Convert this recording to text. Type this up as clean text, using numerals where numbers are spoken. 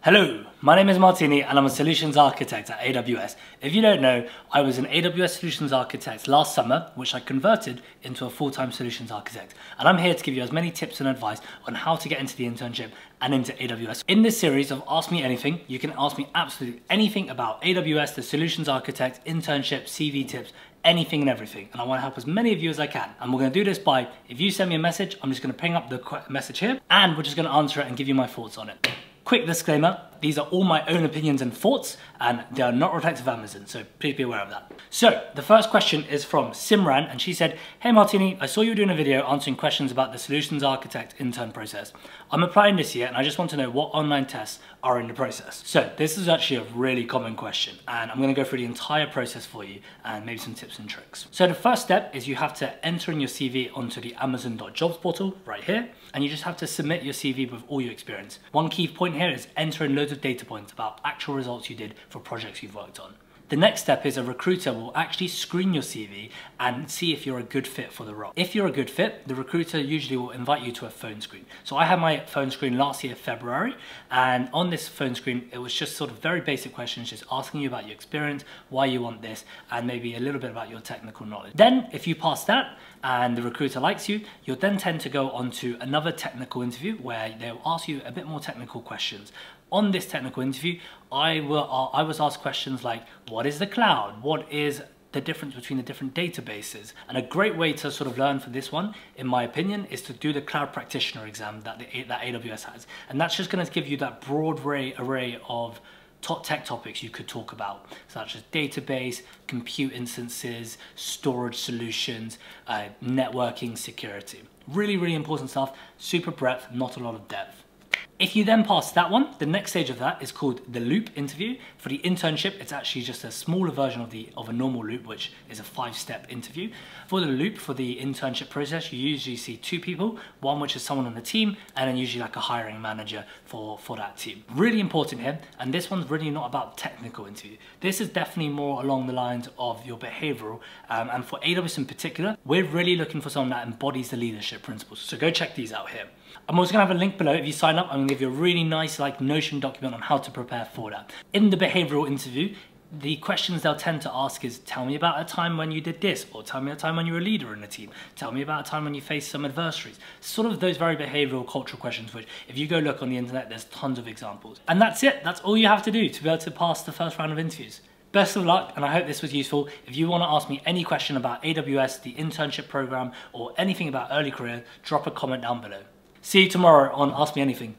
Hello, my name is Martini and I'm a Solutions Architect at AWS. If you don't know, I was an AWS Solutions Architect last summer, which I converted into a full-time Solutions Architect. And I'm here to give you as many tips and advice on how to get into the internship and into AWS. In this series of Ask Me Anything, you can ask me absolutely anything about AWS, the Solutions Architect, internship, CV tips, anything and everything. And I want to help as many of you as I can. And we're going to do this by, if you send me a message, I'm just going to ping up the message here and we're just going to answer it and give you my thoughts on it. Quick disclaimer, these are all my own opinions and thoughts and they are not reflective of Amazon, so please be aware of that. So the first question is from Simran and she said, "Hey Martini, I saw you doing a video answering questions about the Solutions Architect intern process. I'm applying this year and I just want to know what online tests are in the process." So this is actually a really common question and I'm going to go through the entire process for you and maybe some tips and tricks. So the first step is you have to enter in your CV onto the Amazon.jobs portal right here and you just have to submit your CV with all your experience. One key point here is enter in loads of data points about actual results you did for projects you've worked on. The next step is a recruiter will actually screen your CV and see if you're a good fit for the role. If you're a good fit, the recruiter usually will invite you to a phone screen. So I had my phone screen last year, February, and on this phone screen, it was just sort of very basic questions, just asking you about your experience, why you want this, and maybe a little bit about your technical knowledge. Then, if you pass that, and the recruiter likes you, you'll then tend to go on to another technical interview where they'll ask you a bit more technical questions. On this technical interview, I was asked questions like, what is the cloud? What is the difference between the different databases? And a great way to sort of learn for this one, in my opinion, is to do the cloud practitioner exam that AWS has. And that's just gonna give you that broad array of top tech topics you could talk about, such as database, compute instances, storage solutions, networking, security. Really, really important stuff, super breadth, not a lot of depth. If you then pass that one, the next stage of that is called the loop interview. For the internship, it's actually just a smaller version of a normal loop, which is a 5-step interview. For the loop, for the internship process, you usually see 2 people, one which is someone on the team, and then usually like a hiring manager for that team. Really important here, and this one's really not about technical interview. This is definitely more along the lines of your behavioral, and for AWS in particular, we're really looking for someone that embodies the leadership principles. So go check these out here. I'm also gonna have a link below. If you sign up, I'm gonna give you a really nice Notion document on how to prepare for that. In the behavioral interview, the questions they'll tend to ask is, tell me about a time when you did this, or tell me a time when you were a leader in a team, tell me about a time when you faced some adversaries. Sort of those very behavioral cultural questions, which if you go look on the internet, there's tons of examples. And that's it, that's all you have to do to be able to pass the first round of interviews. Best of luck, and I hope this was useful. If you want to ask me any question about AWS, the internship program, or anything about early career, drop a comment down below. See you tomorrow on Ask Me Anything.